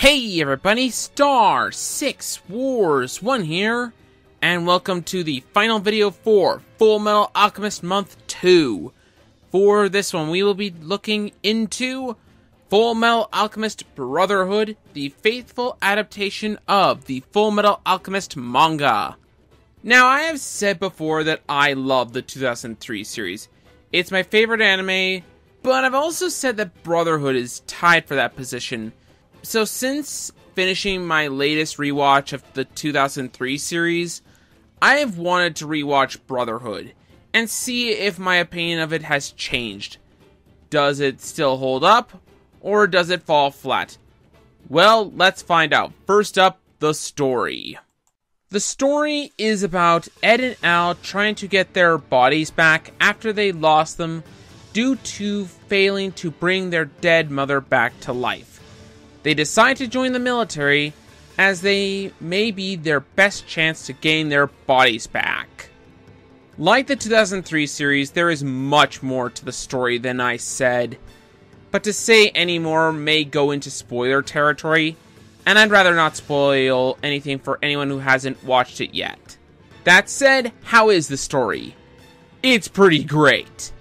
Hey everybody, Star 6 Wars 1 here, and welcome to the final video for Fullmetal Alchemist Month 2. For this one, we will be looking into Fullmetal Alchemist Brotherhood, the faithful adaptation of the Fullmetal Alchemist manga. Now, I have said before that I love the 2003 series. It's my favorite anime, but I've also said that Brotherhood is tied for that position. So since finishing my latest rewatch of the 2003 series, I have wanted to rewatch Brotherhood and see if my opinion of it has changed. Does it still hold up, or does it fall flat? Well, let's find out. First up, the story. The story is about Ed and Al trying to get their bodies back after they lost them due to failing to bring their dead mother back to life. They decide to join the military, as they may be their best chance to gain their bodies back. Like the 2003 series, there is much more to the story than I said, but to say any more may go into spoiler territory, and I'd rather not spoil anything for anyone who hasn't watched it yet. That said, how is the story? It's pretty great.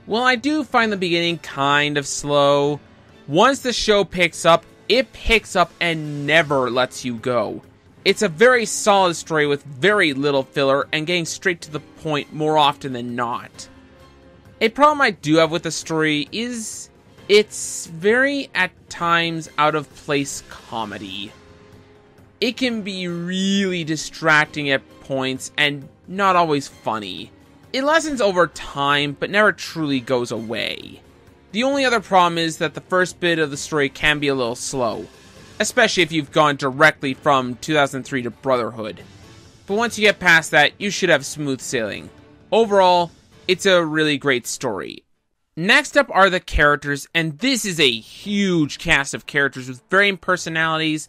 Well, I do find the beginning kind of slow. Once the show picks up, it picks up and never lets you go. It's a very solid story with very little filler and getting straight to the point more often than not. A problem I do have with the story is it's very, at times, out of place comedy. It can be really distracting at points and not always funny. It lessens over time, but never truly goes away. The only other problem is that the first bit of the story can be a little slow, especially if you've gone directly from 2003 to Brotherhood. But once you get past that, you should have smooth sailing. Overall, it's a really great story. Next up are the characters, and this is a huge cast of characters with varying personalities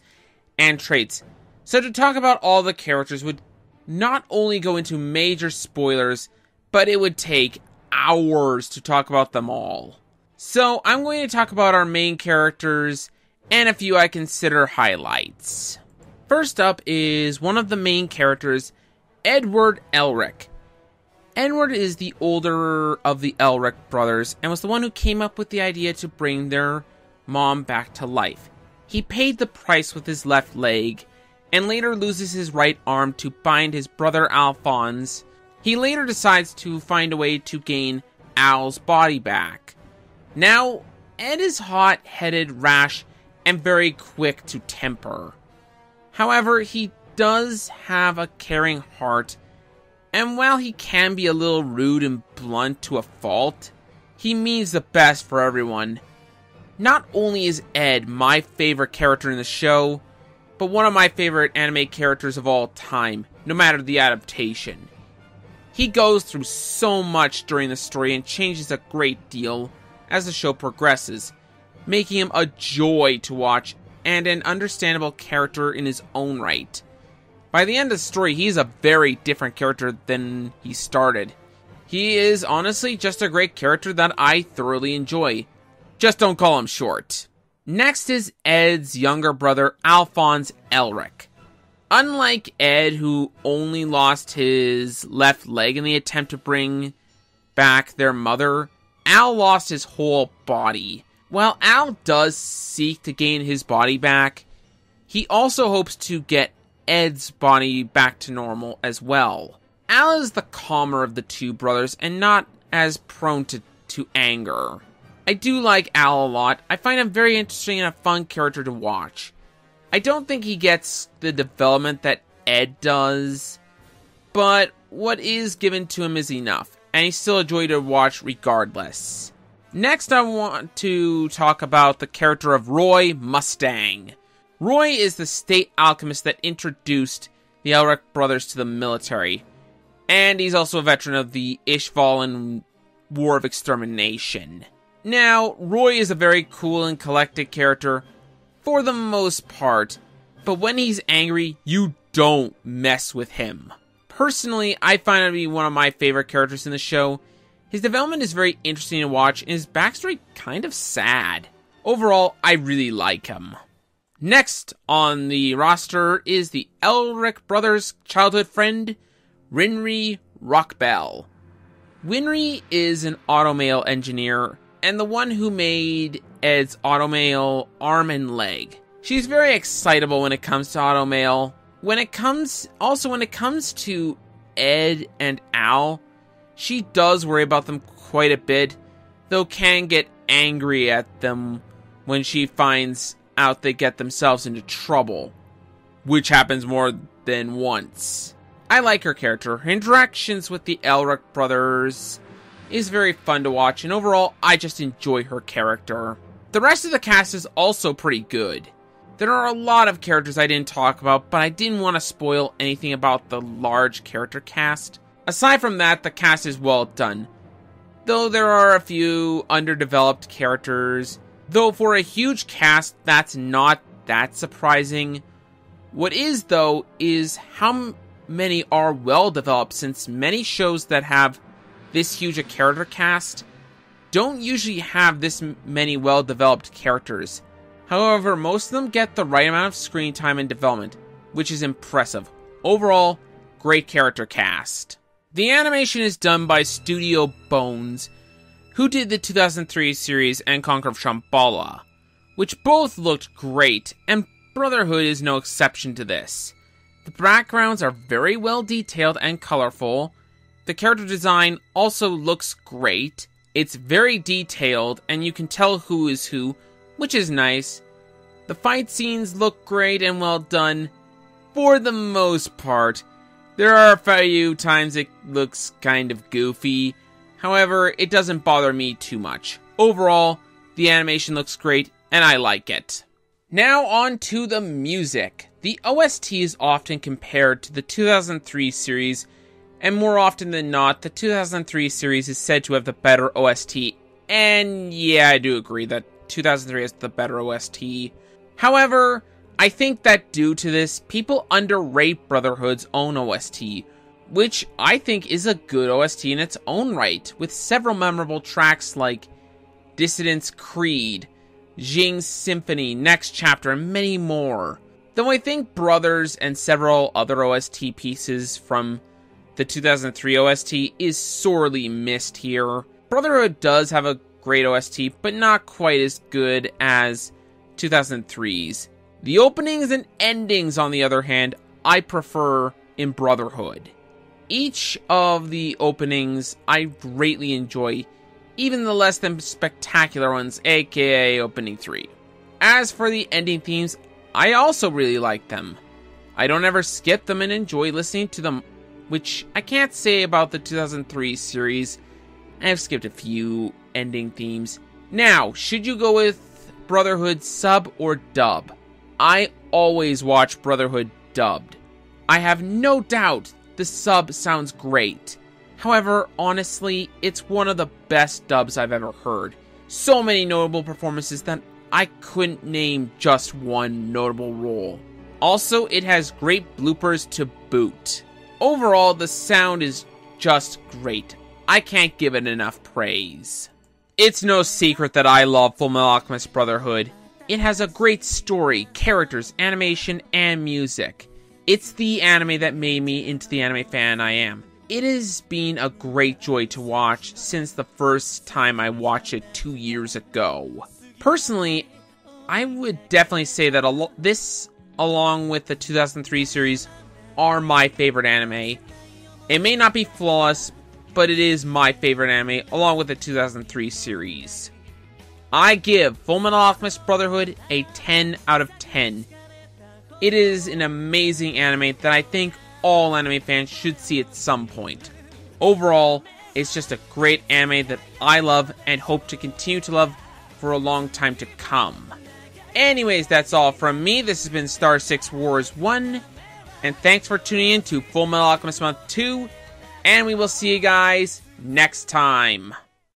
and traits. So to talk about all the characters would not only go into major spoilers, but it would take hours to talk about them all. So, I'm going to talk about our main characters and a few I consider highlights. First up is one of the main characters, Edward Elric. Edward is the older of the Elric brothers and was the one who came up with the idea to bring their mom back to life. He paid the price with his left leg and later loses his right arm to bind his brother Alphonse. He later decides to find a way to gain Al's body back. Now, Ed is hot-headed, rash, and very quick to temper. However, he does have a caring heart, and while he can be a little rude and blunt to a fault, he means the best for everyone. Not only is Ed my favorite character in the show, but one of my favorite anime characters of all time, no matter the adaptation. He goes through so much during the story and changes a great deal as the show progresses, making him a joy to watch and an understandable character in his own right. By the end of the story, he's a very different character than he started. He is honestly just a great character that I thoroughly enjoy. Just don't call him short. Next is Ed's younger brother, Alphonse Elric. Unlike Ed, who only lost his left leg in the attempt to bring back their mother, Al lost his whole body. While Al does seek to gain his body back, he also hopes to get Ed's body back to normal as well. Al is the calmer of the two brothers and not as prone to anger. I do like Al a lot. I find him very interesting and a fun character to watch. I don't think he gets the development that Ed does, but what is given to him is enough, and he's still a joy to watch regardless. Next, I want to talk about the character of Roy Mustang. Roy is the state alchemist that introduced the Elric brothers to the military, and he's also a veteran of the Ishvalan War of Extermination. Now, Roy is a very cool and collected character for the most part, but when he's angry, you don't mess with him. Personally, I find him to be one of my favorite characters in the show. His development is very interesting to watch, and his backstory kind of sad. Overall, I really like him. Next on the roster is the Elric brothers' childhood friend, Winry Rockbell. Winry is an automail engineer and the one who made Ed's automail arm and leg. She's very excitable when it comes to automail. When it comes to Ed and Al, she does worry about them quite a bit, though can get angry at them when she finds out they get themselves into trouble, which happens more than once. I like her character. Her interactions with the Elric brothers is very fun to watch, and overall, I just enjoy her character. The rest of the cast is also pretty good. There are a lot of characters I didn't talk about, but I didn't want to spoil anything about the large character cast. Aside from that, the cast is well done, though there are a few underdeveloped characters. Though for a huge cast, that's not that surprising. What is, though, is how many are well developed, since many shows that have this huge a character cast don't usually have this many well developed characters. However, most of them get the right amount of screen time and development, which is impressive. Overall, great character cast. The animation is done by Studio Bones, who did the 2003 series and Conquer of Shambhala, which both looked great, and Brotherhood is no exception to this. The backgrounds are very well detailed and colorful. The character design also looks great. It's very detailed, and you can tell who is who, which is nice. The fight scenes look great and well done, for the most part. There are a few times it looks kind of goofy. However, it doesn't bother me too much. Overall, the animation looks great, and I like it. Now on to the music. The OST is often compared to the 2003 series, and more often than not, the 2003 series is said to have the better OST. And yeah, I do agree that 2003 has the better OST. However, I think that due to this, people underrate Brotherhood's own OST, which I think is a good OST in its own right, with several memorable tracks like Dissident's Creed, Jing's Symphony, Next Chapter, and many more. Though I think Brothers and several other OST pieces from the 2003 OST is sorely missed here. Brotherhood does have a great OST, but not quite as good as 2003's. The openings and endings, on the other hand, I prefer in Brotherhood. Each of the openings I greatly enjoy, even the less than spectacular ones, aka Opening 3. As for the ending themes, I also really like them. I don't ever skip them and enjoy listening to them, which I can't say about the 2003 series. I have skipped a few ending themes. Now, should you go with Brotherhood sub or dub? I always watch Brotherhood dubbed. I have no doubt the sub sounds great. However, honestly, it's one of the best dubs I've ever heard. So many notable performances that I couldn't name just one notable role. Also, it has great bloopers to boot. Overall, the sound is just great. I can't give it enough praise. It's no secret that I love Fullmetal Alchemist Brotherhood. It has a great story, characters, animation, and music. It's the anime that made me into the anime fan I am. It has been a great joy to watch since the first time I watched it 2 years ago. Personally, I would definitely say that this, along with the 2003 series, are my favorite anime. It may not be flawless, but it is my favorite anime, along with the 2003 series. I give Fullmetal Alchemist Brotherhood a 10 out of 10. It is an amazing anime that I think all anime fans should see at some point. Overall, it's just a great anime that I love and hope to continue to love for a long time to come. Anyways, that's all from me. This has been Star 6 Wars 1, and thanks for tuning in to Fullmetal Alchemist Month 2, and we will see you guys next time.